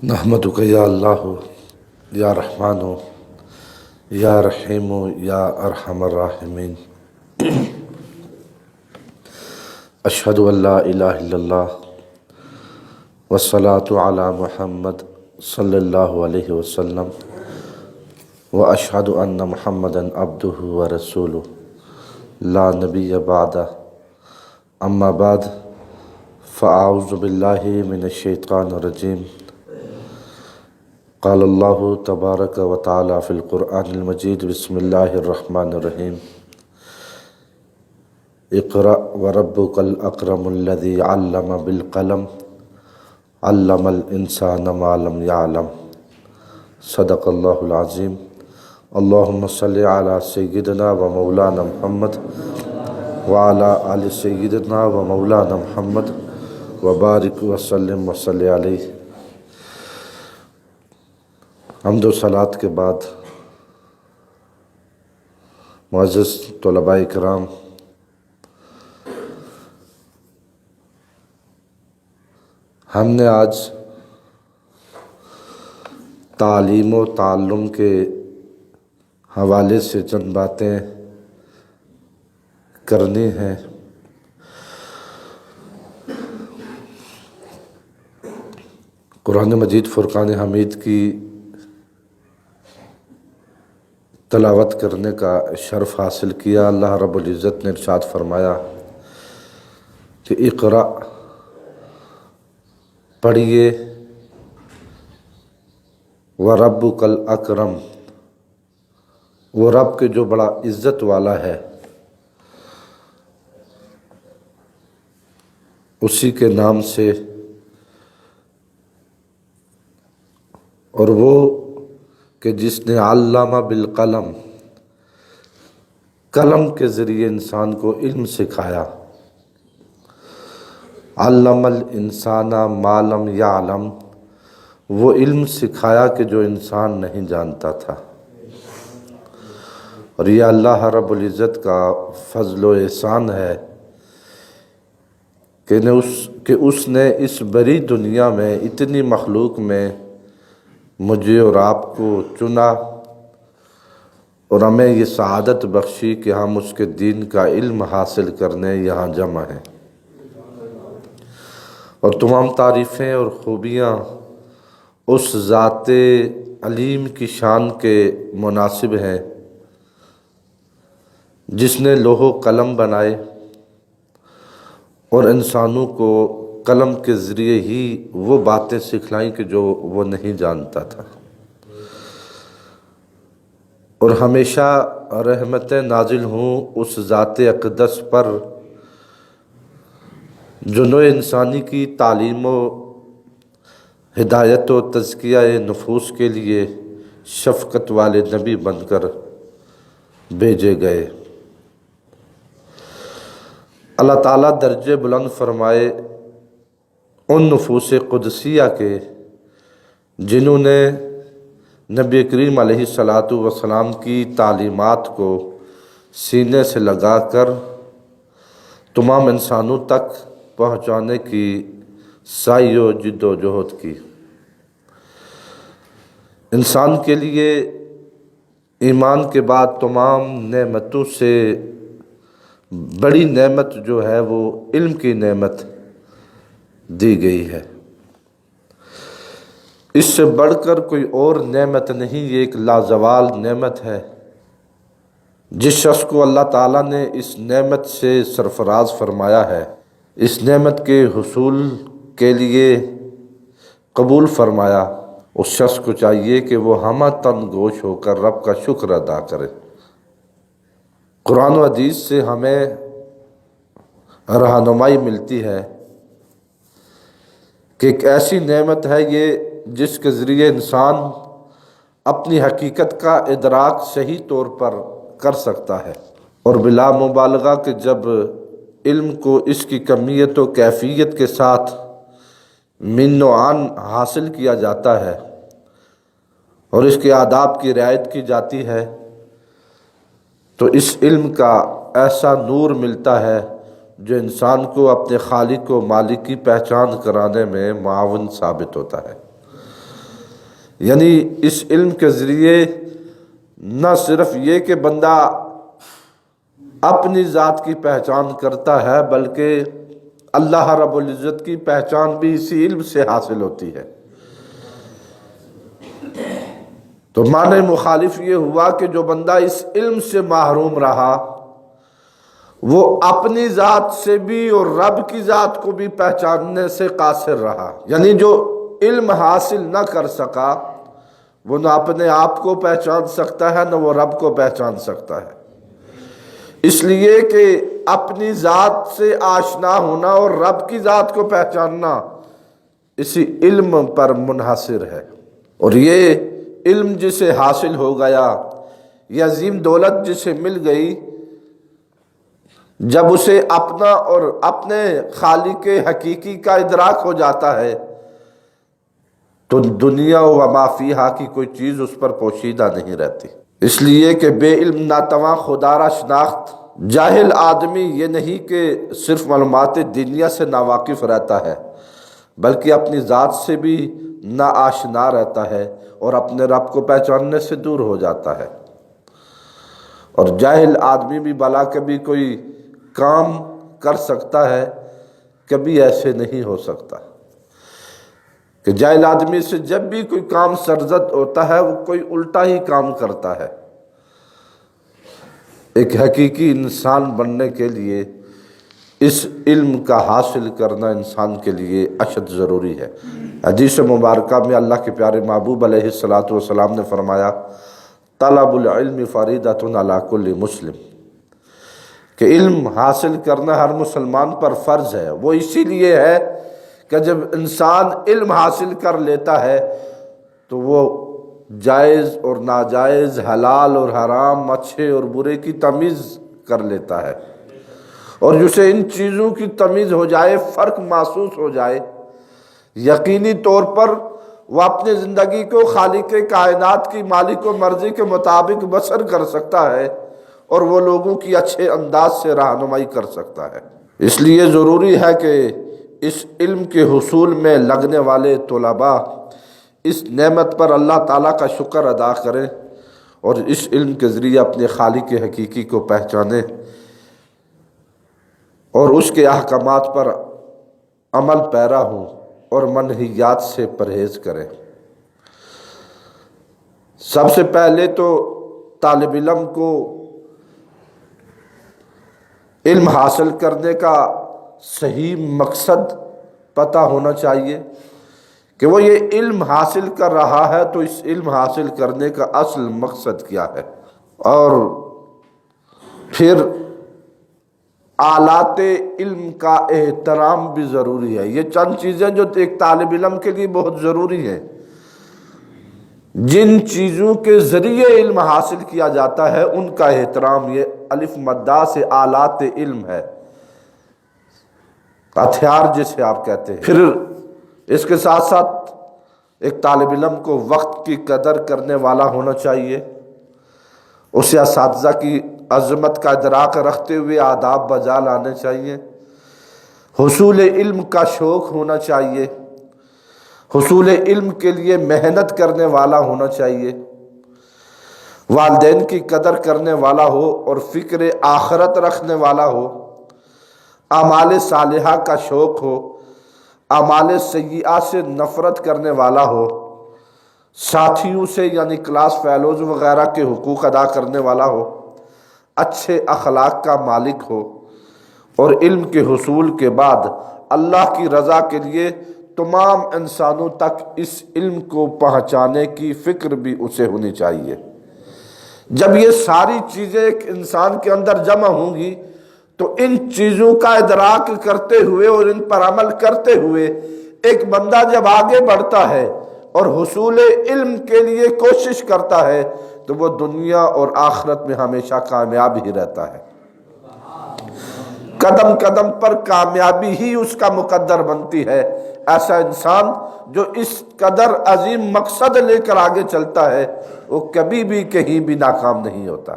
نحمدک یا اللہ یا رحمن یا رحیم یا ارحم الراحمین۔ اشہد ان لا الہ الا اللہ والصلاۃ علی محمد صلی اللہ علیہ وسلم واشہد ان محمدا عبدہ ورسولہ لا نبی بعدہ، اما بعد فاعوذ باللہ من الشیطان الرجیم۔ قال اللہ تبارک و تعالی فی القرآن المجید، بسم اللہ الرحمن الرحیم۔ اقرأ وربک الاکرم الذی علم بالقلم علم الانسان ما لم یعلم، صدق اللہ العظیم۔ اللہم صلی علی سیدنا و مولانا محمد وعلی آل سیدنا و مولانا محمد وبارک وسلم وصلی علیہ۔ حمد و صلوات کے بعد معزز طلباء کرام، ہم نے آج تعلیم و تعلم کے حوالے سے چند باتیں کرنی ہیں۔ قرآن مجید فرقان حمید کی تلاوت کرنے کا شرف حاصل کیا۔ اللہ رب العزت نے ارشاد فرمایا کہ اقرأ، پڑھیے، وربک الاکرم، وہ رب کے جو بڑا عزت والا ہے، اسی کے نام سے، اور وہ کہ جس نے علامہ بالقلم، قلم کے ذریعے انسان کو علم سکھایا۔ علم الانسان ما لم یعلم، وہ علم سکھایا کہ جو انسان نہیں جانتا تھا۔ اور یہ اللہ رب العزت کا فضل و احسان ہے کہ اس نے اس بڑی دنیا میں، اتنی مخلوق میں مجھے اور آپ کو چنا اور ہمیں یہ سعادت بخشی کہ ہم اس کے دین کا علم حاصل کرنے یہاں جمع ہیں۔ اور تمام تعریفیں اور خوبیاں اس ذات علیم کی شان کے مناسب ہیں جس نے لوح و قلم بنائے اور انسانوں کو قلم کے ذریعے ہی وہ باتیں سکھلائیں کہ جو وہ نہیں جانتا تھا۔ اور ہمیشہ رحمتیں نازل ہوں اس ذات اقدس پر جو نوع انسانی کی تعلیم و ہدایت و تزکیہ نفوس کے لیے شفقت والے نبی بن کر بھیجے گئے۔ اللہ تعالیٰ درجے بلند فرمائے ان نفوس قدسیہ کے جنہوں نے نبی کریم علیہ السلام کی تعلیمات کو سینے سے لگا کر تمام انسانوں تک پہنچانے کی سعی و جد و جہد کی۔ انسان کے لیے ایمان کے بعد تمام نعمتوں سے بڑی نعمت جو ہے وہ علم کی نعمت دی گئی ہے۔ اس سے بڑھ کر کوئی اور نعمت نہیں، یہ ایک لازوال نعمت ہے۔ جس شخص کو اللہ تعالیٰ نے اس نعمت سے سرفراز فرمایا ہے، اس نعمت کے حصول کے لیے قبول فرمایا، اس شخص کو چاہیے کہ وہ ہمہ تن گوش ہو کر رب کا شکر ادا کرے۔ قرآن و حدیث سے ہمیں رہنمائی ملتی ہے کہ ایک ایسی نعمت ہے یہ جس کے ذریعے انسان اپنی حقیقت کا ادراک صحیح طور پر کر سکتا ہے، اور بلا مبالغہ کہ جب علم کو اس کی کمیت و کیفیت کے ساتھ من و عن حاصل کیا جاتا ہے اور اس کے آداب کی رعایت کی جاتی ہے تو اس علم کا ایسا نور ملتا ہے جو انسان کو اپنے خالق و مالک کی پہچان کرانے میں معاون ثابت ہوتا ہے۔ یعنی اس علم کے ذریعے نہ صرف یہ کہ بندہ اپنی ذات کی پہچان کرتا ہے بلکہ اللہ رب العزت کی پہچان بھی اسی علم سے حاصل ہوتی ہے۔ تو معنی مخالف یہ ہوا کہ جو بندہ اس علم سے محروم رہا وہ اپنی ذات سے بھی اور رب کی ذات کو بھی پہچاننے سے قاصر رہا، یعنی جو علم حاصل نہ کر سکا وہ نہ اپنے آپ کو پہچان سکتا ہے نہ وہ رب کو پہچان سکتا ہے، اس لیے کہ اپنی ذات سے آشنا ہونا اور رب کی ذات کو پہچاننا اسی علم پر منحصر ہے۔ اور یہ علم جسے حاصل ہو گیا، یہ عظیم دولت جسے مل گئی، جب اسے اپنا اور اپنے خالق حقیقی کا ادراک ہو جاتا ہے تو دنیا و ما فیہا کی کوئی چیز اس پر پوشیدہ نہیں رہتی۔ اس لیے کہ بے علم ناتواں خدا را شناخت، جاہل آدمی یہ نہیں کہ صرف معلومات دینیہ سے ناواقف رہتا ہے بلکہ اپنی ذات سے بھی ناآشنا رہتا ہے اور اپنے رب کو پہچاننے سے دور ہو جاتا ہے۔ اور جاہل آدمی بھی بھلا کبھی کوئی کام کر سکتا ہے، کبھی ایسے نہیں ہو سکتا کہ جاہل آدمی سے جب بھی کوئی کام سرزد ہوتا ہے وہ کوئی الٹا ہی کام کرتا ہے۔ ایک حقیقی انسان بننے کے لیے اس علم کا حاصل کرنا انسان کے لیے اشد ضروری ہے۔ حدیث مبارکہ میں اللہ کے پیارے محبوب علیہ السلام نے فرمایا طلب العلم فریضۃ علی کل مسلم، کہ علم حاصل کرنا ہر مسلمان پر فرض ہے۔ وہ اسی لیے ہے کہ جب انسان علم حاصل کر لیتا ہے تو وہ جائز اور ناجائز، حلال اور حرام، اچھے اور برے کی تمیز کر لیتا ہے، اور جسے ان چیزوں کی تمیز ہو جائے، فرق محسوس ہو جائے، یقینی طور پر وہ اپنی زندگی کو خالق کائنات کی مالک و مرضی کے مطابق بسر کر سکتا ہے اور وہ لوگوں کی اچھے انداز سے رہنمائی کر سکتا ہے۔ اس لیے ضروری ہے کہ اس علم کے حصول میں لگنے والے طلباء اس نعمت پر اللہ تعالیٰ کا شکر ادا کریں اور اس علم کے ذریعے اپنے خالق حقیقی کو پہچانیں اور اس کے احکامات پر عمل پیرا ہوں اور منہیات سے پرہیز کریں۔ سب سے پہلے تو طالب علم کو علم حاصل کرنے کا صحیح مقصد پتہ ہونا چاہیے کہ وہ یہ علم حاصل کر رہا ہے تو اس علم حاصل کرنے کا اصل مقصد کیا ہے، اور پھر آلات علم کا احترام بھی ضروری ہے۔ یہ چند چیزیں جو ایک طالب علم کے لیے بہت ضروری ہیں، جن چیزوں کے ذریعے علم حاصل کیا جاتا ہے ان کا احترام، یہ الف مدہ سے آلات علم ہے، ہتھیار جسے آپ کہتے ہیں۔ پھر اس کے ساتھ ساتھ ایک طالب علم کو وقت کی قدر کرنے والا ہونا چاہیے، اسے اساتذہ کی عظمت کا ادراک رکھتے ہوئے آداب بجا لانے چاہیے، حصول علم کا شوق ہونا چاہیے، حصول علم کے لیے محنت کرنے والا ہونا چاہیے، والدین کی قدر کرنے والا ہو اور فکر آخرت رکھنے والا ہو، اعمال صالحہ کا شوق ہو، اعمال سیئہ سے نفرت کرنے والا ہو، ساتھیوں سے یعنی کلاس فیلوز وغیرہ کے حقوق ادا کرنے والا ہو، اچھے اخلاق کا مالک ہو، اور علم کے حصول کے بعد اللہ کی رضا کے لیے تمام انسانوں تک اس علم کو پہنچانے کی فکر بھی اسے ہونی چاہیے۔ جب یہ ساری چیزیں ایک انسان کے اندر جمع ہوں گی تو ان چیزوں کا ادراک کرتے ہوئے اور ان پر عمل کرتے ہوئے ایک بندہ جب آگے بڑھتا ہے اور حصول علم کے لیے کوشش کرتا ہے تو وہ دنیا اور آخرت میں ہمیشہ کامیاب ہی رہتا ہے۔ قدم قدم پر کامیابی ہی اس کا مقدر بنتی ہے۔ ایسا انسان جو اس قدر عظیم مقصد لے کر آگے چلتا ہے وہ کبھی بھی کہیں بھی ناکام نہیں ہوتا۔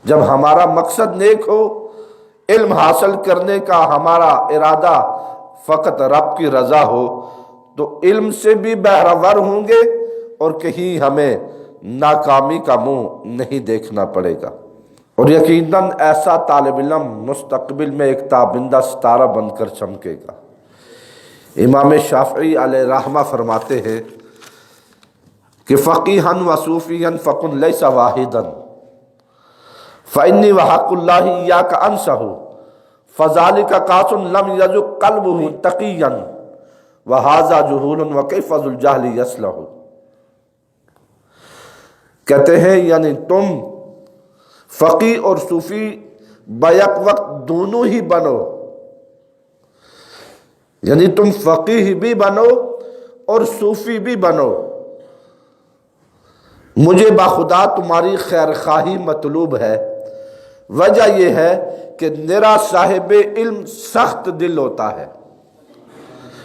جب ہمارا مقصد نیک ہو، علم حاصل کرنے کا ہمارا ارادہ فقط رب کی رضا ہو، تو علم سے بھی بہرہ ور ہوں گے اور کہیں ہمیں ناکامی کا منہ نہیں دیکھنا پڑے گا۔ اور یقیناً ایسا طالب علم مستقبل میں ایک تابندہ ستارہ بن کر چمکے گا۔ امام شافعی علیہ رحمہ فرماتے ہیں کہ فقیہن و صوفیًا فکن لیس واحدًا فإنی وحق اللہ ایاک انسہ فذالک قاص لم یزق قلبہ تقیًا وہذا جہول وکیف ذو الجہل یصلح۔ کہتے ہیں یعنی تم فقیہ اور صوفی بیک وقت دونوں ہی بنو، یعنی تم فقیہ بھی بنو اور صوفی بھی بنو، مجھے باخدا تمہاری خیر خواہی مطلوب ہے۔ وجہ یہ ہے کہ میرا صاحب علم سخت دل ہوتا ہے،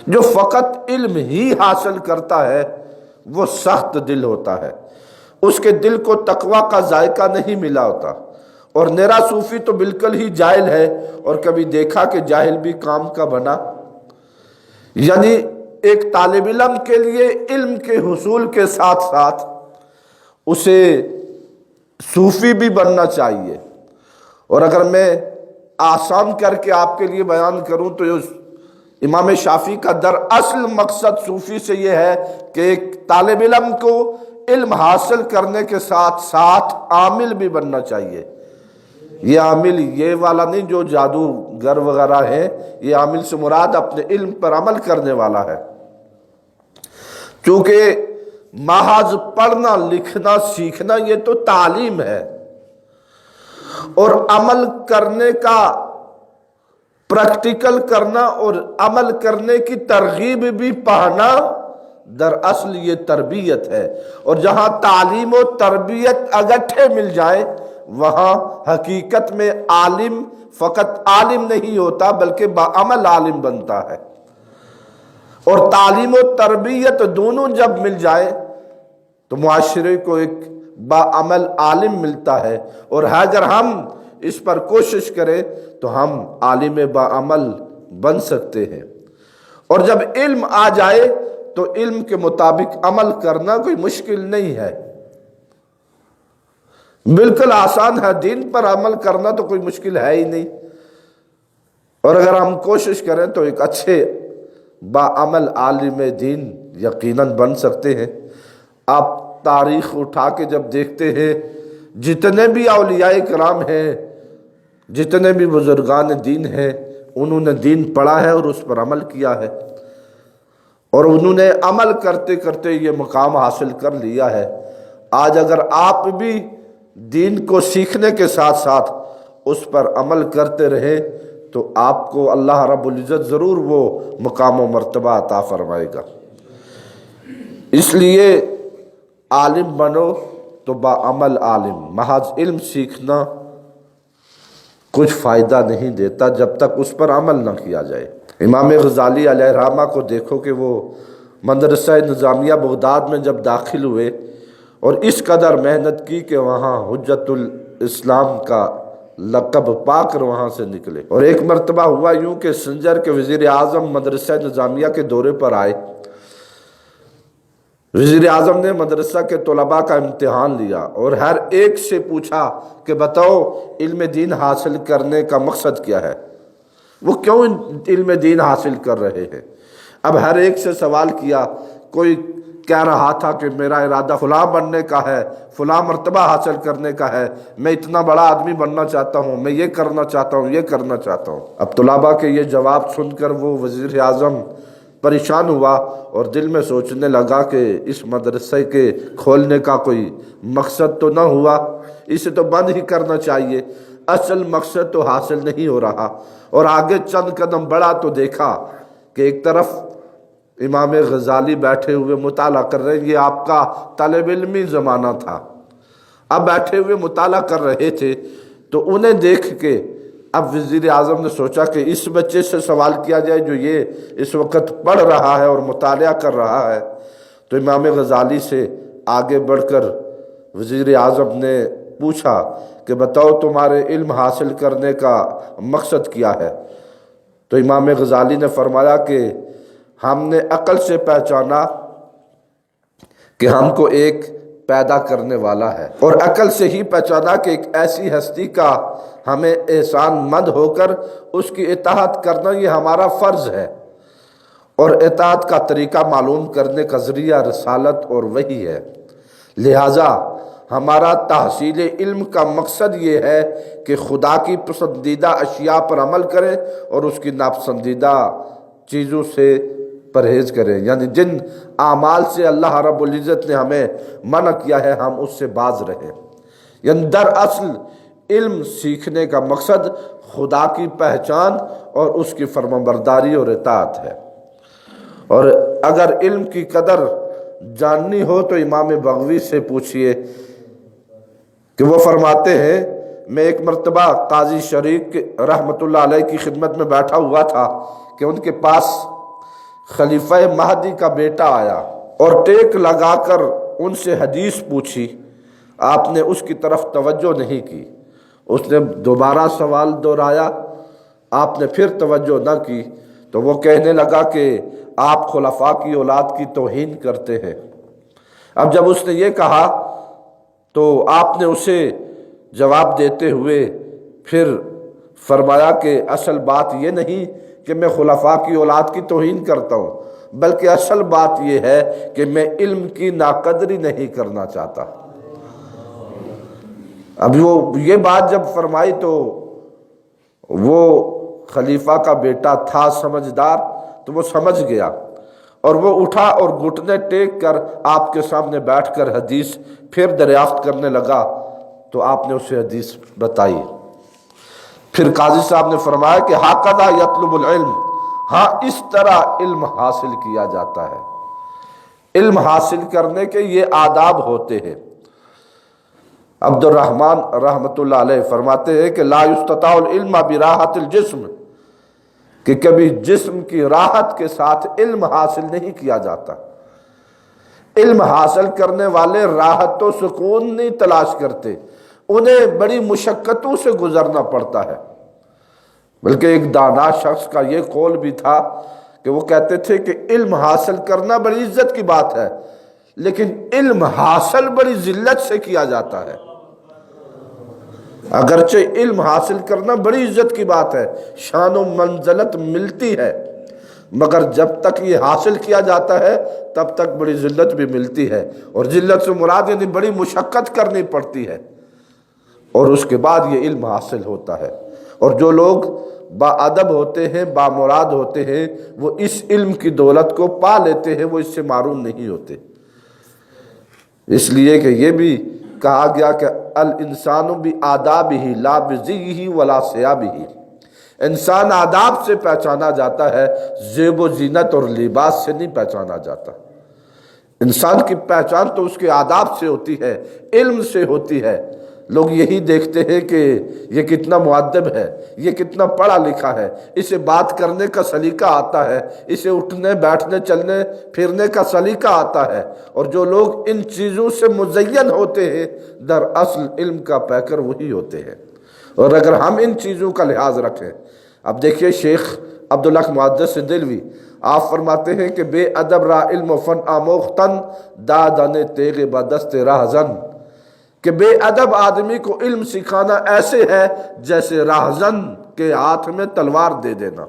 جو فقط علم ہی حاصل کرتا ہے وہ سخت دل ہوتا ہے، اس کے دل کو تقوی کا ذائقہ نہیں ملا ہوتا۔ اور میرا صوفی تو بالکل ہی جاہل ہے، اور کبھی دیکھا کہ جاہل بھی کام کا بنا۔ یعنی ایک طالب علم کے لیے علم کے حصول کے ساتھ ساتھ اسے صوفی بھی بننا چاہیے۔ اور اگر میں آسان کر کے آپ کے لیے بیان کروں تو امام شافعی کا در اصل مقصد صوفی سے یہ ہے کہ ایک طالب علم کو علم حاصل کرنے کے ساتھ ساتھ عامل بھی بننا چاہیے۔ یہ عامل یہ والا نہیں جو جادوگر وغیرہ ہے، یہ عامل سے مراد اپنے علم پر عمل کرنے والا ہے، چونکہ محض پڑھنا لکھنا سیکھنا یہ تو تعلیم ہے، اور عمل کرنے کا پریکٹیکل کرنا اور عمل کرنے کی ترغیب بھی پڑھنا دراصل یہ تربیت ہے۔ اور جہاں تعلیم و تربیت اگٹھے مل جائیں وہاں حقیقت میں عالم فقط عالم نہیں ہوتا بلکہ بعمل عالم بنتا ہے۔ اور تعلیم و تربیت دونوں جب مل جائے تو معاشرے کو ایک بعمل عالم ملتا ہے، اور اگر ہم اس پر کوشش کریں تو ہم عالم بعمل بن سکتے ہیں۔ اور جب علم آ جائے تو علم کے مطابق عمل کرنا کوئی مشکل نہیں ہے، بالکل آسان ہے۔ دین پر عمل کرنا تو کوئی مشکل ہے ہی نہیں، اور اگر ہم کوشش کریں تو ایک اچھے بعمل عالم دین یقیناً بن سکتے ہیں۔ آپ تاریخ اٹھا کے جب دیکھتے ہیں جتنے بھی اولیاء کرام ہیں، جتنے بھی بزرگان دین ہیں، انہوں نے دین پڑھا ہے اور اس پر عمل کیا ہے، اور انہوں نے عمل کرتے کرتے یہ مقام حاصل کر لیا ہے۔ آج اگر آپ بھی دین کو سیکھنے کے ساتھ ساتھ اس پر عمل کرتے رہیں تو آپ کو اللہ رب العزت ضرور وہ مقام و مرتبہ عطا فرمائے گا۔ اس لیے عالم بنو تو بعمل عالم۔ محض علم سیکھنا کچھ فائدہ نہیں دیتا جب تک اس پر عمل نہ کیا جائے۔ امام غزالی علیہ رحمہ کو دیکھو کہ وہ مدرسہ نظامیہ بغداد میں جب داخل ہوئے اور اس قدر محنت کی کہ وہاں حجت الاسلام کا لقب پا کر وہاں سے نکلے۔ اور ایک مرتبہ ہوا یوں کہ سنجر کے وزیر اعظم مدرسہ نظامیہ کے دورے پر آئے۔ وزیر اعظم نے مدرسہ کے طلباء کا امتحان لیا اور ہر ایک سے پوچھا کہ بتاؤ علم دین حاصل کرنے کا مقصد کیا ہے، وہ کیوں علم دین حاصل کر رہے ہیں۔ اب ہر ایک سے سوال کیا، کوئی کہہ رہا تھا کہ میرا ارادہ فلاں بننے کا ہے، فلاں مرتبہ حاصل کرنے کا ہے، میں اتنا بڑا آدمی بننا چاہتا ہوں، میں یہ کرنا چاہتا ہوں، یہ کرنا چاہتا ہوں۔ اب طلباء کے یہ جواب سن کر وہ وزیر اعظم پریشان ہوا اور دل میں سوچنے لگا کہ اس مدرسے کے کھولنے کا کوئی مقصد تو نہ ہوا، اسے تو بند ہی کرنا چاہیے، اصل مقصد تو حاصل نہیں ہو رہا۔ اور آگے چند قدم بڑھا تو دیکھا کہ ایک طرف امام غزالی بیٹھے ہوئے مطالعہ کر رہے ہیں، یہ آپ کا طالب علمی زمانہ تھا، اب بیٹھے ہوئے مطالعہ کر رہے تھے، تو انہیں دیکھ کے اب وزیر اعظم نے سوچا کہ اس بچے سے سوال کیا جائے جو یہ اس وقت پڑھ رہا ہے اور مطالعہ کر رہا ہے۔ تو امام غزالی سے آگے بڑھ کر وزیر اعظم نے پوچھا کہ بتاؤ تمہارے علم حاصل کرنے کا مقصد کیا ہے۔ تو امام غزالی نے فرمایا کہ ہم نے عقل سے پہچانا کہ ہم کو ایک پیدا کرنے والا ہے، اور عقل سے ہی پہچانا کہ ایک ایسی ہستی کا ہمیں احسان مند ہو کر اس کی اطاعت کرنا یہ ہمارا فرض ہے، اور اطاعت کا طریقہ معلوم کرنے کا ذریعہ رسالت اور وحی ہے۔ لہٰذا ہمارا تحصیل علم کا مقصد یہ ہے کہ خدا کی پسندیدہ اشیاء پر عمل کریں اور اس کی ناپسندیدہ چیزوں سے پرہیز کریں، یعنی جن اعمال سے اللہ رب العزت نے ہمیں منع کیا ہے ہم اس سے باز رہیں۔ یعنی دراصل علم سیکھنے کا مقصد خدا کی پہچان اور اس کی فرمانبرداری اور اطاعت ہے۔ اور اگر علم کی قدر جاننی ہو تو امام بغوی سے پوچھئے کہ وہ فرماتے ہیں، میں ایک مرتبہ قاضی شریک رحمۃ اللہ علیہ کی خدمت میں بیٹھا ہوا تھا کہ ان کے پاس خلیفہ مہدی کا بیٹا آیا اور ٹیک لگا کر ان سے حدیث پوچھی۔ آپ نے اس کی طرف توجہ نہیں کی، اس نے دوبارہ سوال دہرایا، آپ نے پھر توجہ نہ کی، تو وہ کہنے لگا کہ آپ خلفاء کی اولاد کی توہین کرتے ہیں۔ اب جب اس نے یہ کہا تو آپ نے اسے جواب دیتے ہوئے پھر فرمایا کہ اصل بات یہ نہیں کہ میں خلفاء کی اولاد کی توہین کرتا ہوں، بلکہ اصل بات یہ ہے کہ میں علم کی ناقدری نہیں کرنا چاہتا۔ اب وہ یہ بات جب فرمائی تو وہ خلیفہ کا بیٹا تھا سمجھدار، تو وہ سمجھ گیا اور وہ اٹھا اور گھٹنے ٹیک کر آپ کے سامنے بیٹھ کر حدیث پھر دریافت کرنے لگا، تو آپ نے اسے حدیث بتائی۔ پھر قاضی صاحب نے فرمایا کہ ہاکذا یطلب العلم، ہاں اس طرح علم حاصل کیا جاتا ہے۔ علم حاصل کرنے کے یہ آداب ہوتے ہیں۔ عبد الرحمن رحمۃ اللہ علیہ فرماتے ہیں کہ لا یستطاع العلم براحت الجسم، کہ کبھی جسم کی راحت کے ساتھ علم حاصل نہیں کیا جاتا۔ علم حاصل کرنے والے راحت و سکون نہیں تلاش کرتے، انہیں بڑی مشقتوں سے گزرنا پڑتا ہے۔ بلکہ ایک دانا شخص کا یہ قول بھی تھا کہ وہ کہتے تھے کہ علم حاصل کرنا بڑی عزت کی بات ہے، لیکن علم حاصل بڑی ذلت سے کیا جاتا ہے۔ اگرچہ علم حاصل کرنا بڑی عزت کی بات ہے، شان و منزلت ملتی ہے، مگر جب تک یہ حاصل کیا جاتا ہے تب تک بڑی ذلت بھی ملتی ہے، اور ذلت سے مراد یعنی بڑی مشقت کرنی پڑتی ہے، اور اس کے بعد یہ علم حاصل ہوتا ہے۔ اور جو لوگ با ادب ہوتے ہیں، با مراد ہوتے ہیں، وہ اس علم کی دولت کو پا لیتے ہیں، وہ اس سے معروم نہیں ہوتے۔ اس لیے کہ یہ بھی کہا گیا کہ الانسان بآدابہ لا بزیہ ولا ثیابہ، انسان آداب سے پہچانا جاتا ہے، زیب و زینت اور لباس سے نہیں پہچانا جاتا۔ انسان کی پہچان تو اس کے آداب سے ہوتی ہے، علم سے ہوتی ہے۔ لوگ یہی دیکھتے ہیں کہ یہ کتنا مؤدب ہے، یہ کتنا پڑھا لکھا ہے، اسے بات کرنے کا سلیقہ آتا ہے، اسے اٹھنے بیٹھنے چلنے پھرنے کا سلیقہ آتا ہے، اور جو لوگ ان چیزوں سے مزین ہوتے ہیں دراصل علم کا پیکر وہی ہوتے ہیں۔ اور اگر ہم ان چیزوں کا لحاظ رکھیں، اب دیکھیے شیخ عبداللہ محدث دہلوی آپ فرماتے ہیں کہ بے ادب را علم و فن آموختن دادن تیغ بدست راہزن، کہ بے ادب آدمی کو علم سکھانا ایسے ہے جیسے راہزن کے ہاتھ میں تلوار دے دینا۔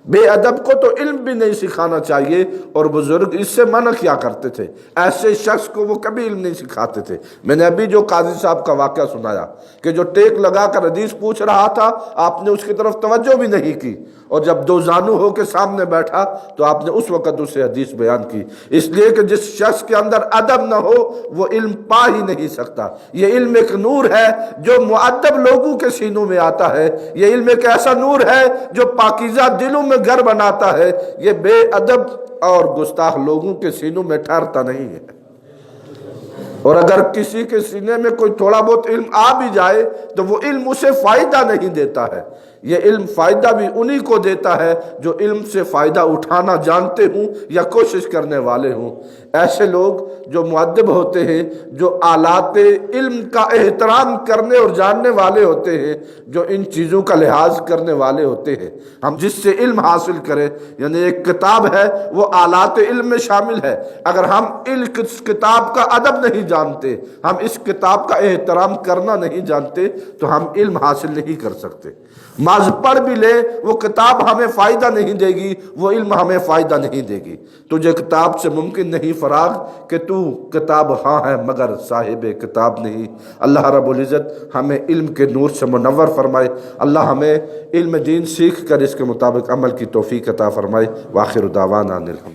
بے ادب کو تو علم بھی نہیں سکھانا چاہیے، اور بزرگ اس سے منع کیا کرتے تھے، ایسے شخص کو وہ کبھی علم نہیں سکھاتے تھے۔ میں نے ابھی جو قاضی صاحب کا واقعہ سنایا کہ جو ٹیک لگا کر حدیث پوچھ رہا تھا، آپ نے اس کی طرف توجہ بھی نہیں کی، اور جب دو زانو ہو کے سامنے بیٹھا تو آپ نے اس وقت اسے حدیث بیان کی۔ اس لیے کہ جس شخص کے اندر ادب نہ ہو وہ علم پا ہی نہیں سکتا۔ یہ علم ایک نور ہے جو مؤدب لوگوں کے سینوں میں آتا ہے، یہ علم ایک ایسا نور ہے جو پاکیزہ دلوں میں گھر بناتا ہے، یہ بے ادب اور گستاخ لوگوں کے سینوں میں ٹھہرتا نہیں ہے۔ اور اگر کسی کے سینے میں کوئی تھوڑا بہت علم آ بھی جائے تو وہ علم اسے فائدہ نہیں دیتا ہے۔ یہ علم فائدہ بھی انہی کو دیتا ہے جو علم سے فائدہ اٹھانا جانتے ہوں یا کوشش کرنے والے ہوں۔ ایسے لوگ جو مؤدب ہوتے ہیں، جو آلات علم کا احترام کرنے اور جاننے والے ہوتے ہیں، جو ان چیزوں کا لحاظ کرنے والے ہوتے ہیں، ہم جس سے علم حاصل کریں، یعنی ایک کتاب ہے وہ آلات علم میں شامل ہے۔ اگر ہم اس کتاب کا ادب نہیں جانتے، ہم اس کتاب کا احترام کرنا نہیں جانتے، تو ہم علم حاصل نہیں کر سکتے۔ ماذ پڑھ بھی لے، وہ کتاب ہمیں فائدہ نہیں دے گی، وہ علم ہمیں فائدہ نہیں دے گی۔ تجھے کتاب سے ممکن نہیں فراغ کہ تو کتاب ہاں ہے مگر صاحب کتاب نہیں۔ اللہ رب العزت ہمیں علم کے نور سے منور فرمائے۔ اللہ ہمیں علم دین سیکھ کر اس کے مطابق عمل کی توفیق عطا فرمائے۔ وآخر دعوانا ان الحمد